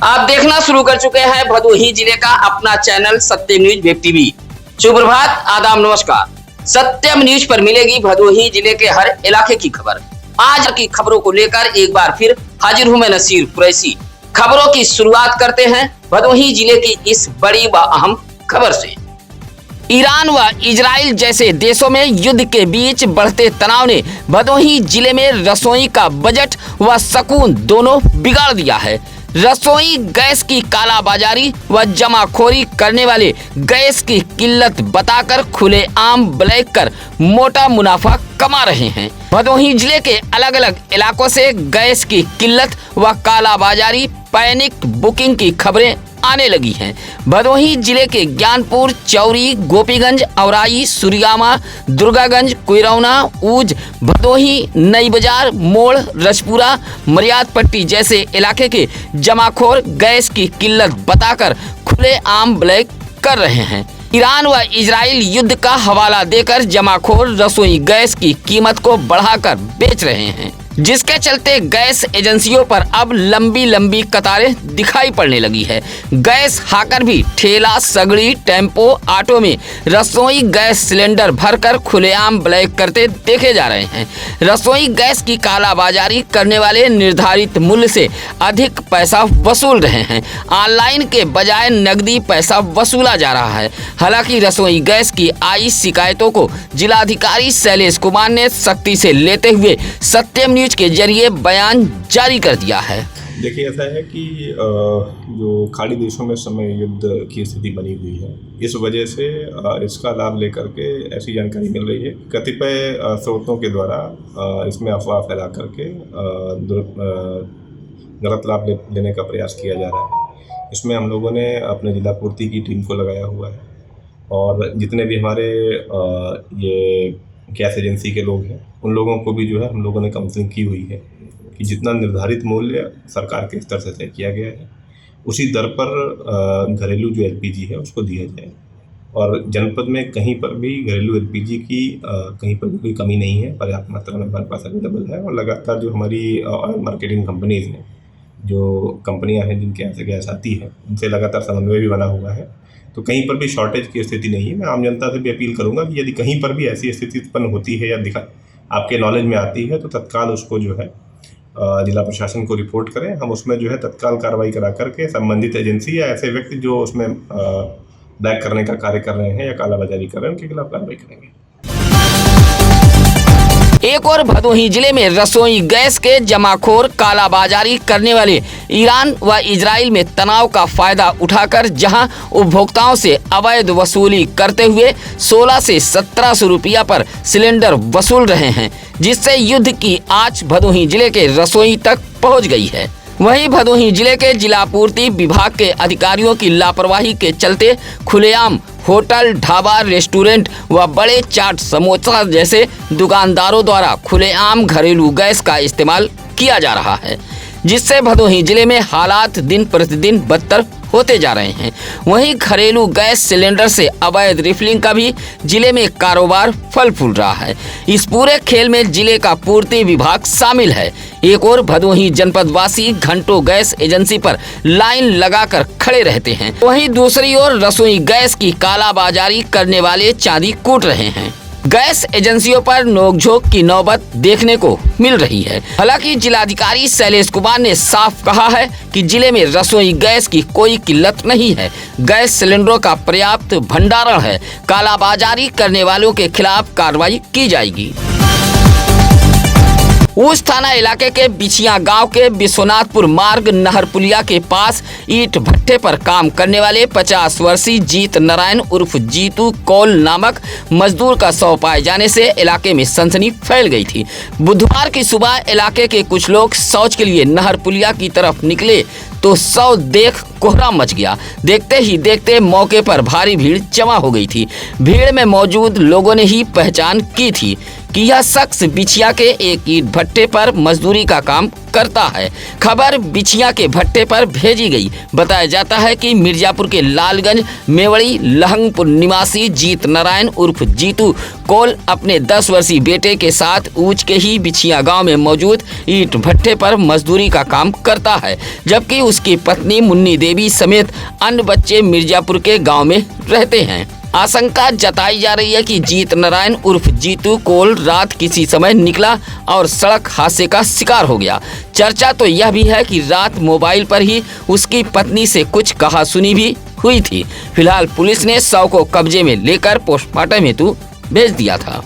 आप देखना शुरू कर चुके हैं भदोही जिले का अपना चैनल सत्यम न्यूज वेब टीवी। सुप्रभात, आदाब, नमस्कार। सत्यम न्यूज पर मिलेगी भदोही जिले के हर इलाके की खबर। आज की खबरों को लेकर एक बार फिर हाजिर हूं मैं नसीर कुरैशी। खबरों की शुरुआत करते हैं भदोही जिले की इस बड़ी व अहम खबर से। ईरान व इजराइल जैसे देशों में युद्ध के बीच बढ़ते तनाव ने भदोही जिले में रसोई का बजट व सुकून दोनों बिगाड़ दिया है। रसोई गैस की कालाबाजारी व जमाखोरी करने वाले गैस की किल्लत बताकर खुलेआम ब्लैक कर मोटा मुनाफा कमा रहे हैं। भदोही जिले के अलग अलग इलाकों से गैस की किल्लत व कालाबाजारी, पैनिक बुकिंग की खबरें आने लगी हैं। भदोही जिले के ज्ञानपुर, चौरी, गोपीगंज, औराई, सुरियामा, दुर्गागंज, कुइरौना, ऊज, भदोही, नई बाजार, मोड़, रजपुरा, मर्याद पट्टी जैसे इलाके के जमाखोर गैस की किल्लत बताकर खुलेआम ब्लैक कर रहे हैं। ईरान व इजराइल युद्ध का हवाला देकर जमाखोर रसोई गैस की कीमत को बढ़ाकर बेच रहे हैं, जिसके चलते गैस एजेंसियों पर अब लंबी लंबी कतारें दिखाई पड़ने लगी है। गैस हाकर भी ठेला, सगड़ी, टेम्पो, ऑटो में रसोई गैस सिलेंडर भरकर खुलेआम ब्लैक करते देखे जा रहे हैं। रसोई गैस की कालाबाजारी करने वाले निर्धारित मूल्य से अधिक पैसा वसूल रहे हैं। ऑनलाइन के बजाय नकदी पैसा वसूला जा रहा है। हालांकि रसोई गैस की आई शिकायतों को जिलाधिकारी शैलेश कुमार ने सख्ती से लेते हुए सत्यम न्यूज के जरिए बयान जारी कर दिया है। देखिए, ऐसा है कि जो खाड़ी देशों में समय युद्ध की स्थिति बनी हुई है, इस वजह से इसका लाभ लेकर के ऐसी जानकारी मिल रही है। कतिपय स्रोतों के द्वारा इसमें अफवाह फैला करके गलत लाभ लेने का प्रयास किया जा रहा है। इसमें हम लोगों ने अपने जिला पूर्ति की टीम को लगाया हुआ है और जितने भी हमारे ये गैस एजेंसी के लोग हैं, उन लोगों को भी जो है हम लोगों ने काउंसलिंग की हुई है कि जितना निर्धारित मूल्य सरकार के स्तर से तय किया गया है, उसी दर पर घरेलू जो एलपीजी है उसको दिया जाए। और जनपद में कहीं पर भी घरेलू एलपीजी की कहीं पर भी कोई कमी नहीं है, पर्याप्त मात्रा में हमारे पास अवेलेबल है। और लगातार जो हमारी ऑयल मार्केटिंग कंपनीज़ हैं, जो कंपनियां हैं जिनके यहाँ से गैस आती है, उनसे लगातार समन्वय भी बना हुआ है। तो कहीं पर भी शॉर्टेज की स्थिति नहीं है। मैं आम जनता से भी अपील करूंगा कि यदि कहीं पर भी ऐसी स्थिति उत्पन्न होती है या आपके नॉलेज में आती है, तो तत्काल उसको जो है जिला प्रशासन को रिपोर्ट करें। हम उसमें जो है तत्काल कार्रवाई करा करके संबंधित एजेंसी या ऐसे व्यक्ति जो उसमें ब्लैक करने का कार्य कर रहे हैं या कालाबाजारी कर रहे हैं, उनके खिलाफ कार्रवाई करेंगे। एक और भदोही जिले में रसोई गैस के जमाखोर कालाबाजारी करने वाले ईरान व इजराइल में तनाव का फायदा उठाकर जहां उपभोक्ताओं से अवैध वसूली करते हुए 16 से 1700 रुपया पर सिलेंडर वसूल रहे हैं, जिससे युद्ध की आंच भदोही जिले के रसोई तक पहुंच गई है। वहीं भदोही जिले के जिला पूर्ति विभाग के अधिकारियों की लापरवाही के चलते खुलेआम होटल, ढाबा, रेस्टोरेंट व बड़े चाट समोसा जैसे दुकानदारों द्वारा खुलेआम घरेलू गैस का इस्तेमाल किया जा रहा है, जिससे भदोही जिले में हालात दिन प्रतिदिन बदतर होते जा रहे हैं। वहीं घरेलू गैस सिलेंडर से अवैध रिफिलिंग का भी जिले में कारोबार फल फूल रहा है। इस पूरे खेल में जिले का पूर्ति विभाग शामिल है। एक और भदोही जनपद वासी घंटों गैस एजेंसी पर लाइन लगाकर खड़े रहते हैं, वहीं दूसरी ओर रसोई गैस की कालाबाजारी करने वाले चांदी कूट रहे हैं। गैस एजेंसियों पर नोकझोंक की नौबत देखने को मिल रही है। हालांकि जिलाधिकारी शैलेश कुमार ने साफ कहा है कि जिले में रसोई गैस की कोई किल्लत नहीं है। गैस सिलेंडरों का पर्याप्त भंडारण है। कालाबाजारी करने वालों के खिलाफ कार्रवाई की जाएगी। ऊज थाना इलाके के बिछिया गांव के विश्वनाथपुर मार्ग नहर पुलिया के पास ईंट भट्टे पर काम करने वाले 50 वर्षीय जीत नारायण उर्फ जीतू कौल नामक मजदूर का शव पाए जाने से इलाके में सनसनी फैल गई थी। बुधवार की सुबह इलाके के कुछ लोग शौच के लिए नहर पुलिया की तरफ निकले तो शव देख कोहराम मच गया। देखते ही देखते मौके पर भारी भीड़ जमा हो गई थी। भीड़ में मौजूद लोगों ने ही पहचान की थी कि यह शख्स बिछिया के एक ईंट भट्टे पर मजदूरी का काम करता है। खबर बिछिया के भट्टे पर भेजी गई। बताया जाता है कि मिर्जापुर के लालगंज मेवड़ी लहंगपुर निवासी जीत नारायण उर्फ जीतू कोल अपने 10 वर्षीय बेटे के साथ ऊंच के ही बिछिया गांव में मौजूद ईंट भट्ठे पर मजदूरी का काम करता है, जबकि उसकी पत्नी मुन्नी देवी समेत अन्य बच्चे मिर्जापुर के गांव में रहते हैं। आशंका जताई जा रही है कि जीत नारायण उर्फ जीतू कोल रात किसी समय निकला और सड़क हादसे का शिकार हो गया। चर्चा तो यह भी है कि रात मोबाइल पर ही उसकी पत्नी से कुछ कहासुनी भी हुई थी। फिलहाल पुलिस ने शव को कब्जे में लेकर पोस्टमार्टम हेतु भेज दिया था।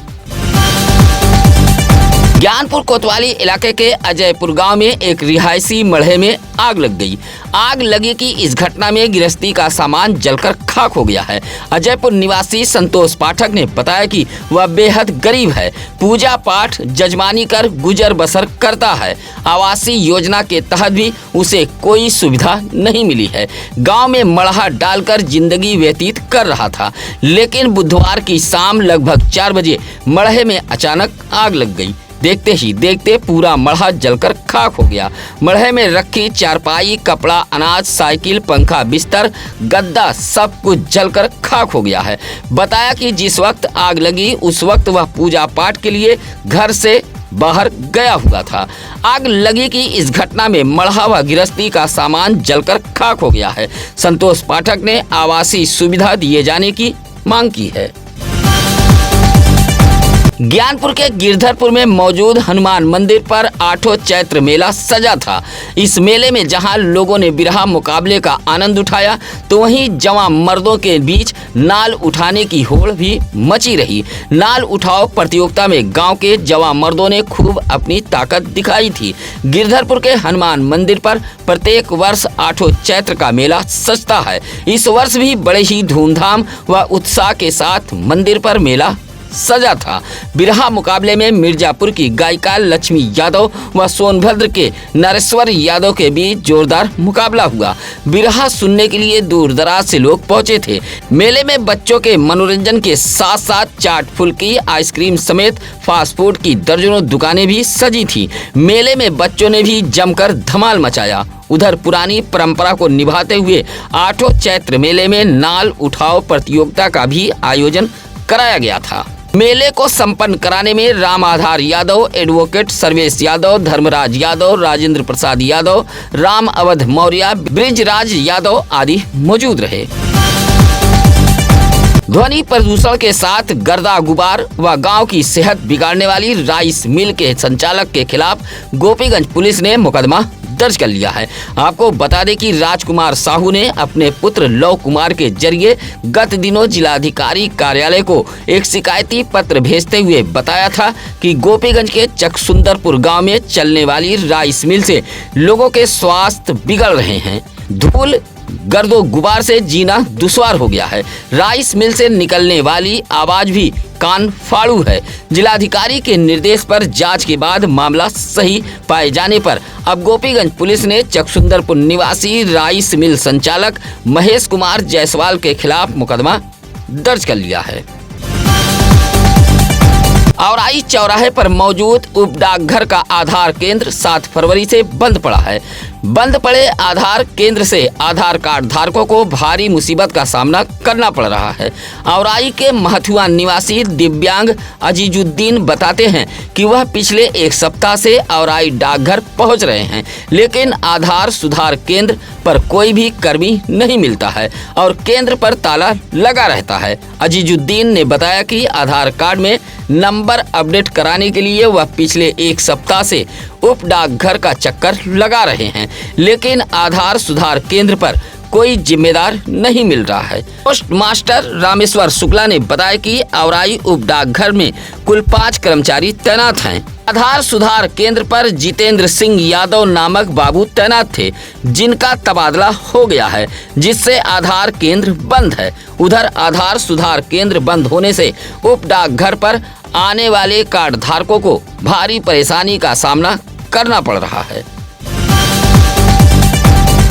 ज्ञानपुर कोतवाली इलाके के अजयपुर गांव में एक रिहायशी मढ़े में आग लग गई। आग लगी कि इस घटना में गृहस्थी का सामान जलकर खाक हो गया है। अजयपुर निवासी संतोष पाठक ने बताया कि वह बेहद गरीब है, पूजा पाठ जजमानी कर गुजर बसर करता है। आवासीय योजना के तहत भी उसे कोई सुविधा नहीं मिली है। गांव में मढ़ा डालकर जिंदगी व्यतीत कर रहा था, लेकिन बुधवार की शाम लगभग 4 बजे मढ़े में अचानक आग लग गई। देखते ही देखते पूरा मढ़ा जलकर खाक हो गया। मढ़े में रखी चारपाई, कपड़ा, अनाज, साइकिल, पंखा, बिस्तर, गद्दा सब कुछ जलकर खाक हो गया है। बताया कि जिस वक्त आग लगी उस वक्त वह पूजा पाठ के लिए घर से बाहर गया हुआ था। आग लगी कि इस घटना में मढ़ा व गृहस्थी का सामान जलकर खाक हो गया है। संतोष पाठक ने आवासीय सुविधा दिए जाने की मांग की है। ज्ञानपुर के गिरधरपुर में मौजूद हनुमान मंदिर पर 8 चैत्र मेला सजा था। इस मेले में जहां लोगों ने बिरहा मुकाबले का आनंद उठाया, तो वहीं जवां मर्दों के बीच नाल उठाने की होड़ भी मची रही। नाल उठाओ प्रतियोगिता में गांव के जवां मर्दों ने खूब अपनी ताकत दिखाई थी। गिरधरपुर के हनुमान मंदिर पर प्रत्येक वर्ष 8 चैत्र का मेला सजता है। इस वर्ष भी बड़े ही धूमधाम व उत्साह के साथ मंदिर पर मेला सजा था। बिरहा मुकाबले में मिर्जापुर की गायिका लक्ष्मी यादव व सोनभद्र के नरेश्वर यादव के बीच जोरदार मुकाबला हुआ। बिरहा सुनने के लिए दूर दराज से लोग पहुंचे थे। मेले में बच्चों के मनोरंजन के साथ साथ चाट, फुल्की, आइसक्रीम समेत फास्ट फूड की दर्जनों दुकानें भी सजी थी। मेले में बच्चों ने भी जमकर धमाल मचाया। उधर पुरानी परंपरा को निभाते हुए 8 चैत्र मेले में नाल उठाओ प्रतियोगिता का भी आयोजन कराया गया था। मेले को संपन्न कराने में राम आधार यादव, एडवोकेट सर्वेश यादव, धर्मराज यादव, राजेंद्र प्रसाद यादव, राम अवध मौर्य, ब्रिजराज यादव आदि मौजूद रहे। ध्वनि प्रदूषण के साथ गर्दा गुबार व गांव की सेहत बिगाड़ने वाली राइस मिल के संचालक के खिलाफ गोपीगंज पुलिस ने मुकदमा दर्ज कर लिया है। आपको बता दें कि राजकुमार साहू ने अपने पुत्र लव कुमार के जरिए गत दिनों जिलाधिकारी कार्यालय को एक शिकायती पत्र भेजते हुए बताया था कि गोपीगंज के चकसुंदरपुर गांव में चलने वाली राइस मिल से लोगों के स्वास्थ्य बिगड़ रहे हैं। धूल गर्दो गुबार से जीना दुश्वार हो गया है। राइस मिल से निकलने वाली आवाज भी कान फाड़ू है। जिलाधिकारी के निर्देश पर जांच के बाद मामला सही पाए जाने पर अब गोपीगंज पुलिस ने चकसुंदरपुर निवासी राइस मिल संचालक महेश कुमार जायसवाल के खिलाफ मुकदमा दर्ज कर लिया है। औराई चौराहे पर मौजूद उप डाकघर का आधार केंद्र 7 फरवरी से बंद पड़ा है। बंद पड़े आधार केंद्र से आधार कार्ड धारकों को भारी मुसीबत का सामना करना पड़ रहा है। औराई के महथुआ निवासी दिव्यांग अजीजुद्दीन बताते हैं कि वह पिछले 1 सप्ताह से औराई डाकघर पहुंच रहे हैं, लेकिन आधार सुधार केंद्र पर कोई भी कर्मी नहीं मिलता है और केंद्र पर ताला लगा रहता है। अजीजुद्दीन ने बताया कि आधार कार्ड में नंबर अपडेट कराने के लिए वह पिछले 1 सप्ताह से उप डाकघर का चक्कर लगा रहे हैं, लेकिन आधार सुधार केंद्र पर कोई जिम्मेदार नहीं मिल रहा है। पोस्ट मास्टर रामेश्वर शुक्ला ने बताया कि औराई उप डाकघर में कुल 5 कर्मचारी तैनात हैं। आधार सुधार केंद्र पर जितेंद्र सिंह यादव नामक बाबू तैनात थे, जिनका तबादला हो गया है, जिससे आधार केंद्र बंद है। उधर आधार सुधार केंद्र बंद होने से उप डाकघर पर आने वाले कार्ड धारकों को भारी परेशानी का सामना करना पड़ रहा है।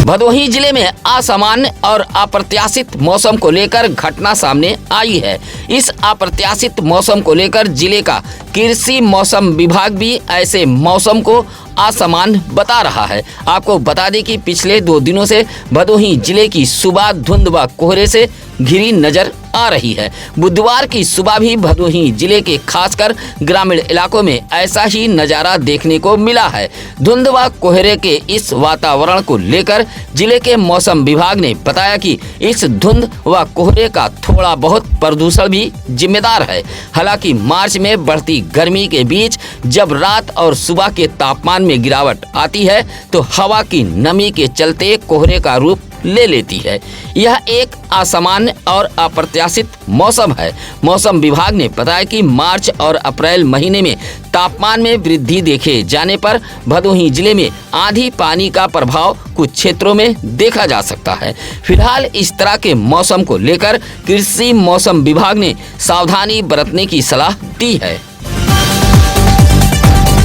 भदोही जिले में असामान्य और अप्रत्याशित मौसम को लेकर घटना सामने आई है। इस अप्रत्याशित मौसम को लेकर जिले का कृषि मौसम विभाग भी ऐसे मौसम को असामान्य बता रहा है। आपको बता दें कि पिछले 2 दिनों से भदोही जिले की सुबह धुंध व कोहरे से घिरी नजर आ रही है। बुधवार की सुबह भी भदोही जिले के खासकर ग्रामीण इलाकों में ऐसा ही नजारा देखने को मिला है। धुंध व कोहरे के इस वातावरण को लेकर जिले के मौसम विभाग ने बताया कि इस धुंध व कोहरे का थोड़ा बहुत प्रदूषण भी जिम्मेदार है। हालांकि मार्च में बढ़ती गर्मी के बीच जब रात और सुबह के तापमान में गिरावट आती है तो हवा की नमी के चलते कोहरे का रूप ले लेती है। यह एक असामान्य और अप्रत्याशित मौसम है। मौसम विभाग ने बताया कि मार्च और अप्रैल महीने में तापमान में वृद्धि देखे जाने पर भदोही जिले में आंधी पानी का प्रभाव कुछ क्षेत्रों में देखा जा सकता है। फिलहाल इस तरह के मौसम को लेकर कृषि मौसम विभाग ने सावधानी बरतने की सलाह दी है।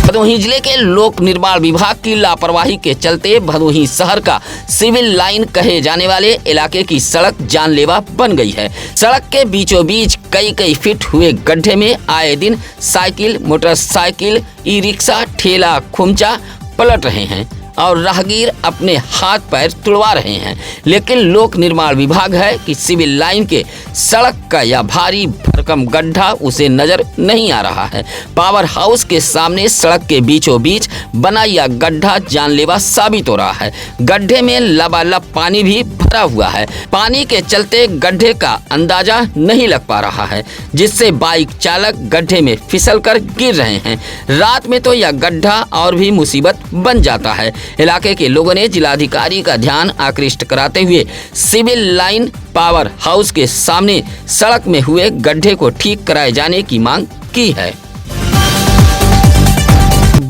भदोही जिले के लोक निर्माण विभाग की लापरवाही के चलते भदोही शहर का सिविल लाइन कहे जाने वाले इलाके की सड़क जानलेवा बन गई है। सड़क के बीचों बीच कई फीट हुए गड्ढे में आए दिन साइकिल, मोटरसाइकिल, ई रिक्शा, ठेला, खुमचा पलट रहे हैं और राहगीर अपने हाथ पैर तुड़वा रहे हैं। लेकिन लोक निर्माण विभाग है कि सिविल लाइन के सड़क का यह भारी भरकम गड्ढा उसे नजर नहीं आ रहा है। पावर हाउस के सामने सड़क के बीचों बीच बना यह गड्ढा जानलेवा साबित हो रहा है। गड्ढे में लबालब पानी भी भरा हुआ है। पानी के चलते गड्ढे का अंदाजा नहीं लग पा रहा है, जिससे बाइक चालक गड्ढे में फिसल कर गिर रहे हैं। रात में तो यह गड्ढा और भी मुसीबत बन जाता है। इलाके के लोगों ने जिलाधिकारी का ध्यान आकृष्ट कराते हुए सिविल लाइन पावर हाउस के सामने सड़क में हुए गड्ढे को ठीक कराए जाने की मांग की है।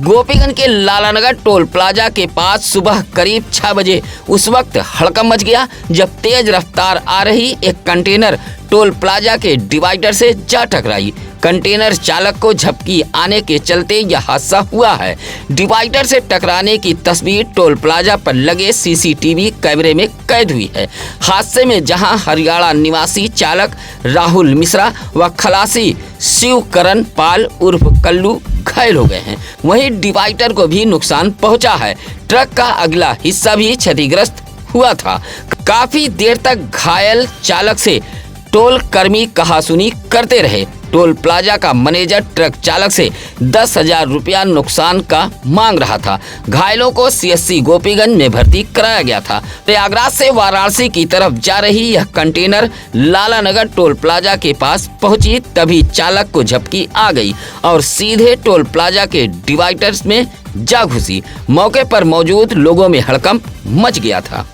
गोपीगंज के लालानगर टोल प्लाजा के पास सुबह करीब 6 बजे उस वक्त हड़कंप मच गया जब तेज रफ्तार आ रही एक कंटेनर टोल प्लाजा के डिवाइडर से जा टकराई। कंटेनर चालक को झपकी आने के चलते यह हादसा हुआ है। डिवाइडर से टकराने की तस्वीर टोल प्लाजा पर लगे सीसीटीवी कैमरे में कैद हुई है। हादसे में जहां हरियाणा निवासी चालक राहुल मिश्रा व खलासी शिवकरण पाल उर्फ कल्लू घायल हो गए हैं, वहीं डिवाइडर को भी नुकसान पहुंचा है। ट्रक का अगला हिस्सा भी क्षतिग्रस्त हुआ था। काफी देर तक घायल चालक से टोल कर्मी कहासुनी करते रहे। टोल प्लाजा का मैनेजर ट्रक चालक से 10,000 रुपया नुकसान का मांग रहा था। घायलों को सीएससी गोपीगंज में भर्ती कराया गया था। प्रयागराज से वाराणसी की तरफ जा रही यह कंटेनर लालानगर टोल प्लाजा के पास पहुंची, तभी चालक को झपकी आ गई और सीधे टोल प्लाजा के डिवाइडर्स में जा घुसी। मौके पर मौजूद लोगों में हड़कंप मच गया था।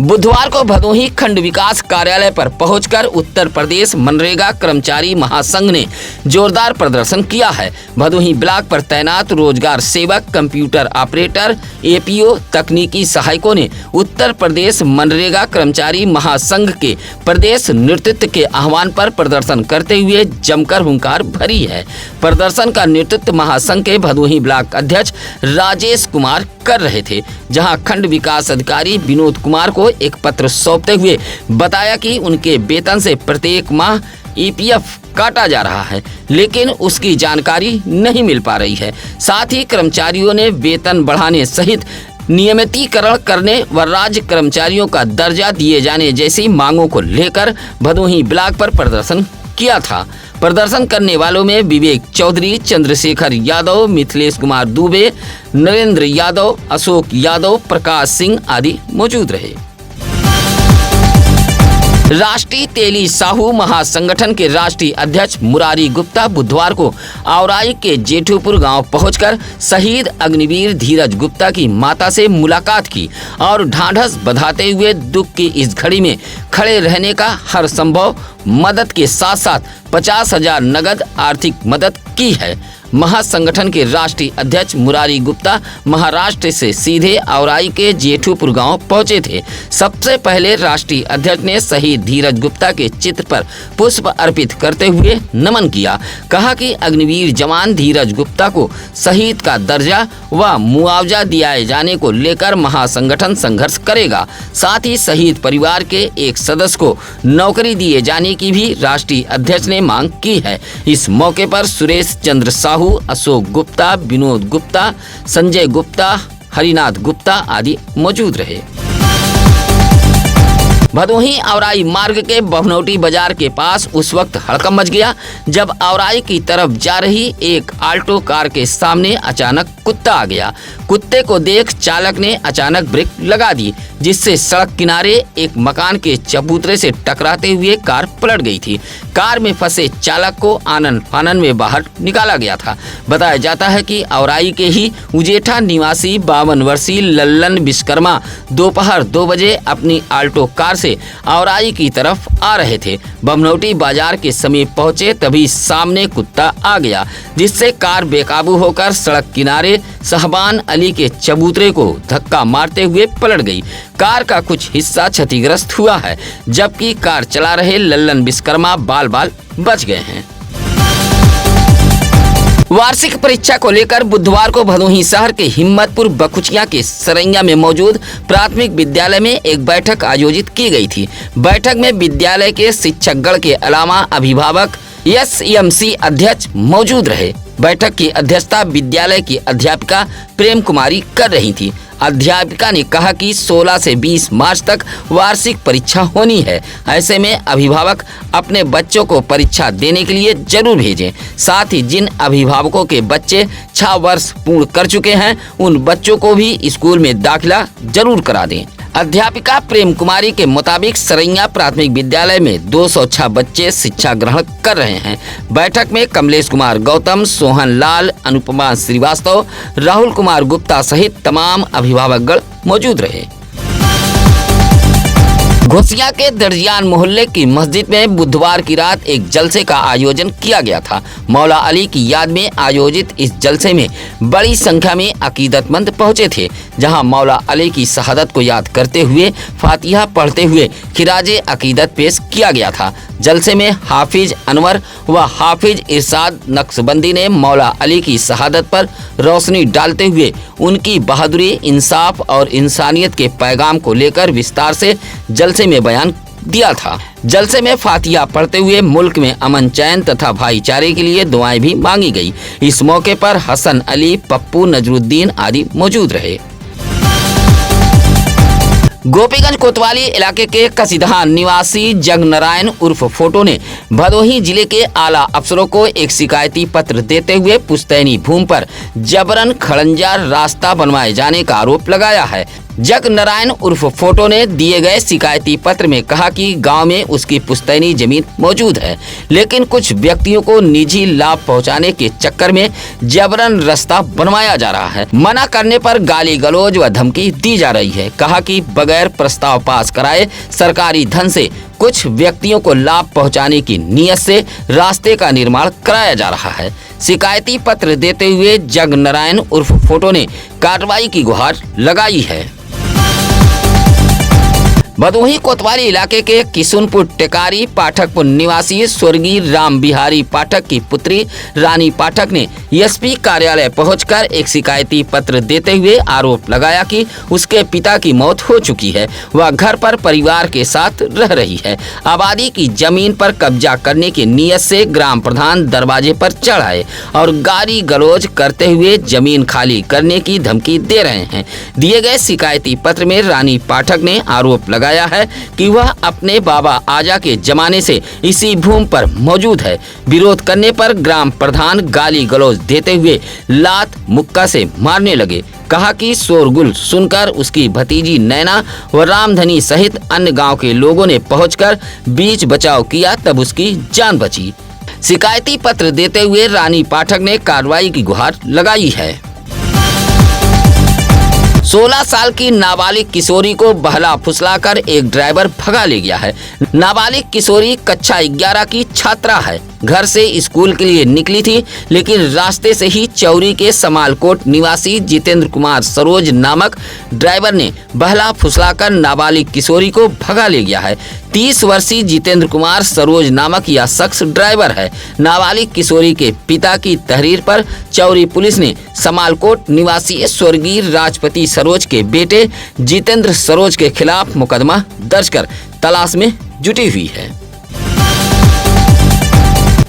बुधवार को भदोही खंड विकास कार्यालय पर पहुंचकर उत्तर प्रदेश मनरेगा कर्मचारी महासंघ ने जोरदार प्रदर्शन किया है। भदोही ब्लॉक पर तैनात रोजगार सेवक, कंप्यूटर ऑपरेटर, एपीओ, तकनीकी सहायकों ने उत्तर प्रदेश मनरेगा कर्मचारी महासंघ के प्रदेश नेतृत्व के आह्वान पर प्रदर्शन करते हुए जमकर हुंकार भरी है। प्रदर्शन का नेतृत्व महासंघ के भदोही ब्लॉक अध्यक्ष राजेश कुमार कर रहे थे, जहां खंड विकास अधिकारी विनोद कुमार को एक पत्र सौंपते हुए बताया कि उनके वेतन से प्रत्येक माह ईपीएफ काटा जा रहा है, लेकिन उसकी जानकारी नहीं मिल पा रही है। साथ ही कर्मचारियों ने वेतन बढ़ाने सहित नियमितीकरण करने व राज्य कर्मचारियों का दर्जा दिए जाने जैसी मांगों को लेकर भदोही ब्लॉक पर प्रदर्शन किया था। प्रदर्शन करने वालों में विवेक चौधरी, चंद्रशेखर यादव, मिथिलेश कुमार दुबे, नरेंद्र यादव, अशोक यादव, प्रकाश सिंह आदि मौजूद रहे। राष्ट्रीय तेली साहू महासंगठन के राष्ट्रीय अध्यक्ष मुरारी गुप्ता बुधवार को औराई के जेठूपुर गांव पहुंचकर शहीद अग्निवीर धीरज गुप्ता की माता से मुलाकात की और ढांढस बंधाते हुए दुख की इस घड़ी में खड़े रहने का हर संभव मदद के साथ साथ 50,000 नगद आर्थिक मदद की है। महासंगठन के राष्ट्रीय अध्यक्ष मुरारी गुप्ता महाराष्ट्र से सीधे औराई के जेठूपुर गांव पहुंचे थे। सबसे पहले राष्ट्रीय अध्यक्ष ने शहीद धीरज गुप्ता के चित्र पर पुष्प अर्पित करते हुए नमन किया। कहा कि अग्निवीर जवान धीरज गुप्ता को शहीद का दर्जा व मुआवजा दिए जाने को लेकर महासंगठन संघर्ष करेगा। साथ ही शहीद परिवार के एक सदस्य को नौकरी दिए जाने की भी राष्ट्रीय अध्यक्ष ने मांग की है। इस मौके पर सुरेश चंद्र साहू, अशोक गुप्ता, विनोद गुप्ता, संजय गुप्ता, हरिनाथ गुप्ता आदि मौजूद रहे। भदोही औराई मार्ग के बभनौटी बाजार के पास उस वक्त हड़कंप मच गया जब औराई की तरफ जा रही एक आल्टो कार के सामने अचानक कुत्ता आ गया। कुत्ते को देख चालक ने अचानक ब्रेक लगा दी, जिससे सड़क किनारे एक मकान के चबूतरे से टकराते हुए कार पलट गई थी। कार में फंसे चालक को आनन फानन में बाहर निकाला गया था। बताया जाता है कि औराई के ही उजेठा निवासी 52 वर्षीय लल्लन विश्वकर्मा दोपहर 2 बजे अपनी आल्टो कार से औराई की तरफ आ रहे थे। बभनौटी बाजार के समीप पहुंचे तभी सामने कुत्ता आ गया, जिससे कार बेकाबू होकर सड़क किनारे सहबान अली के चबूतरे को धक्का मारते हुए पलट गई। कार का कुछ हिस्सा क्षतिग्रस्त हुआ है, जबकि कार चला रहे लल्लन विश्वकर्मा बाल बाल बच गए हैं। वार्षिक परीक्षा को लेकर बुधवार को भदोही शहर के हिम्मतपुर बखुचिया के सरैया में मौजूद प्राथमिक विद्यालय में एक बैठक आयोजित की गई थी। बैठक में विद्यालय के शिक्षकगण के अलावा अभिभावक एसएमसी अध्यक्ष मौजूद रहे। बैठक की अध्यक्षता विद्यालय की अध्यापिका प्रेम कुमारी कर रही थी। अध्यापिका ने कहा कि 16 से 20 मार्च तक वार्षिक परीक्षा होनी है। ऐसे में अभिभावक अपने बच्चों को परीक्षा देने के लिए जरूर भेजें। साथ ही जिन अभिभावकों के बच्चे 6 वर्ष पूर्ण कर चुके हैं उन बच्चों को भी स्कूल में दाखिला जरूर करा दें। अध्यापिका प्रेम कुमारी के मुताबिक सरैया प्राथमिक विद्यालय में 206 बच्चे शिक्षा ग्रहण कर रहे हैं। बैठक में कमलेश कुमार गौतम, सोहन लाल, अनुपमा श्रीवास्तव, राहुल कुमार गुप्ता सहित तमाम अभिभावकगण मौजूद रहे। घोसिया के दर्जियान मोहल्ले की मस्जिद में बुधवार की रात एक जलसे का आयोजन किया गया था। मौला अली की याद में आयोजित इस जलसे में बड़ी संख्या में अकीदतमंद पहुंचे थे, जहां मौला अली की शहादत को याद करते हुए फातिहा पढ़ते हुए खिराजे अकीदत पेश किया गया था। जलसे में हाफिज अनवर व हाफिज इरशाद नक्शबंदी ने मौला अली की शहादत पर रोशनी डालते हुए उनकी बहादुरी, इंसाफ और इंसानियत के पैगाम को लेकर विस्तार से जलसे में बयान दिया था। जलसे में फातिहा पढ़ते हुए मुल्क में अमन, चैन तथा भाईचारे के लिए दुआएं भी मांगी गई। इस मौके पर हसन अली, पप्पू, नजरुद्दीन आदि मौजूद रहे। गोपीगंज कोतवाली इलाके के कसीदहान निवासी जगनारायण उर्फ फोटो ने भदोही जिले के आला अफसरों को एक शिकायती पत्र देते हुए पुश्तैनी भूमि पर जबरन खड़ंजा रास्ता बनवाए जाने का आरोप लगाया है। जगनारायण उर्फ फोटो ने दिए गए शिकायती पत्र में कहा कि गांव में उसकी पुश्तैनी जमीन मौजूद है, लेकिन कुछ व्यक्तियों को निजी लाभ पहुंचाने के चक्कर में जबरन रास्ता बनवाया जा रहा है। मना करने पर गाली गलौज व धमकी दी जा रही है। कहा कि बगैर प्रस्ताव पास कराए सरकारी धन से कुछ व्यक्तियों को लाभ पहुंचाने की नीयत से रास्ते का निर्माण कराया जा रहा है। शिकायती पत्र देते हुए जगनारायण उर्फ फोटो ने कार्रवाई की गुहार लगाई है। भदोही कोतवाली इलाके के किशुनपुर टेकारी पाठकपुर निवासी स्वर्गीय राम बिहारी पाठक की पुत्री रानी पाठक ने एसपी कार्यालय पहुंचकर एक शिकायती पत्र देते हुए आरोप लगाया कि उसके पिता की मौत हो चुकी है। वह घर पर परिवार के साथ रह रही है। आबादी की जमीन पर कब्जा करने की नीयत से ग्राम प्रधान दरवाजे पर चढ़ आए और गाली गलौज करते हुए जमीन खाली करने की धमकी दे रहे हैं। दिए गए शिकायती पत्र में रानी पाठक ने आरोप लगाया है कि वह अपने बाबा आजा के जमाने से इसी भूमि पर मौजूद है। विरोध करने पर ग्राम प्रधान गाली गलौज देते हुए लात मुक्का से मारने लगे। कहा कि शोरगुल सुनकर उसकी भतीजी नैना व रामधनी सहित अन्य गांव के लोगों ने पहुंचकर बीच बचाव किया, तब उसकी जान बची। शिकायती पत्र देते हुए रानी पाठक ने कार्रवाई की गुहार लगाई है। 16 साल की नाबालिग किशोरी को बहला फुसलाकर एक ड्राइवर भगा ले गया है। नाबालिग किशोरी कक्षा 11 की छात्रा है। घर से स्कूल के लिए निकली थी, लेकिन रास्ते से ही चौरी के समालकोट निवासी जितेंद्र कुमार सरोज नामक ड्राइवर ने बहला फुसलाकर नाबालिग किशोरी को भगा ले गया है। 30 वर्षीय जितेंद्र कुमार सरोज नामक यह शख्स ड्राइवर है। नाबालिग किशोरी के पिता की तहरीर पर चौरी पुलिस ने समालकोट निवासी स्वर्गीय राजपति सरोज के बेटे जितेंद्र सरोज के खिलाफ मुकदमा दर्ज कर तलाश में जुटी हुई है।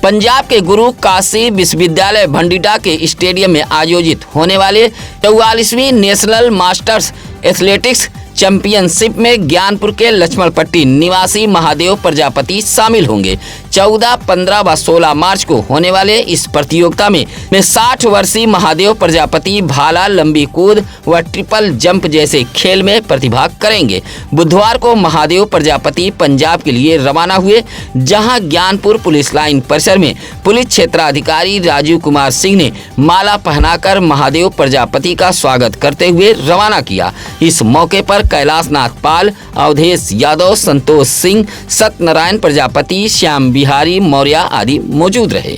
पंजाब के गुरु काशी विश्वविद्यालय भंडीटा के स्टेडियम में आयोजित होने वाले 44वीं नेशनल मास्टर्स एथलेटिक्स चैंपियनशिप में ज्ञानपुर के लक्ष्मण पट्टी निवासी महादेव प्रजापति शामिल होंगे। 14, 15 व 16 मार्च को होने वाले इस प्रतियोगिता में 60 वर्षीय महादेव प्रजापति भाला, लंबी कूद व ट्रिपल जंप जैसे खेल में प्रतिभाग करेंगे। बुधवार को महादेव प्रजापति पंजाब के लिए रवाना हुए, जहां ज्ञानपुर पुलिस लाइन परिसर में पुलिस क्षेत्राधिकारी राजीव कुमार सिंह ने माला पहनाकर महादेव प्रजापति का स्वागत करते हुए रवाना किया। इस मौके पर कैलाशनाथ पाल, अवधेश यादव, संतोष सिंह, सत्यनारायण प्रजापति, श्याम बिहारी मौर्य आदि मौजूद रहे।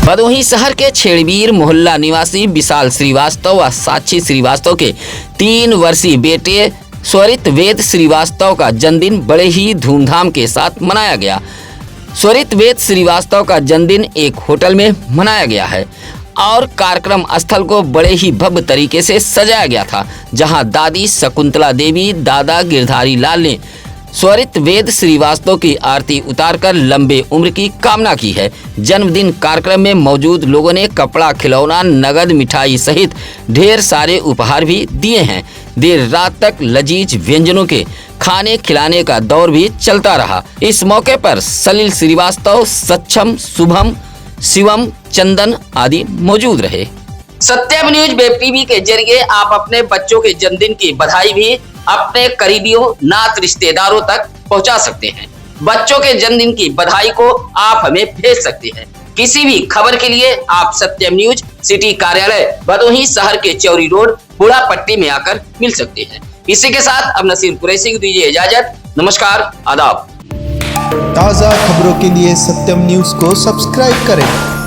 भदोही शहर के छेड़वीर मोहल्ला निवासी विशाल श्रीवास्तव व साक्षी श्रीवास्तव के 3 वर्षीय बेटे स्वरित वेद श्रीवास्तव का जन्मदिन बड़े ही धूमधाम के साथ मनाया गया। स्वरित वेद श्रीवास्तव का जन्मदिन एक होटल में मनाया गया है और कार्यक्रम स्थल को बड़े ही भव्य तरीके से सजाया गया था, जहां दादी शकुंतला देवी, दादा गिरधारी लाल ने स्वरित वेद श्रीवास्तव की आरती उतारकर लंबे उम्र की कामना की है। जन्मदिन कार्यक्रम में मौजूद लोगों ने कपड़ा, खिलौना, नगद, मिठाई सहित ढेर सारे उपहार भी दिए हैं। देर रात तक लजीज व्यंजनों के खाने खिलाने का दौर भी चलता रहा। इस मौके पर सलील श्रीवास्तव, सक्षम, शुभम, शिवम, चंदन आदि मौजूद रहे। सत्यम न्यूज वेब टीवी के जरिए आप अपने बच्चों के जन्मदिन की बधाई भी अपने करीबियों, नात रिश्तेदारों तक पहुंचा सकते हैं। बच्चों के जन्मदिन की बधाई को आप हमें भेज सकते हैं। किसी भी खबर के लिए आप सत्यम न्यूज सिटी कार्यालय भदोही शहर के चौरी रोड बूढ़ा पट्टी में आकर मिल सकते हैं। इसी के साथ अब नसीर कुरैशी को दीजिए इजाजत। नमस्कार, आदाब। ताज़ा खबरों के लिए सत्यम न्यूज को सब्सक्राइब करें।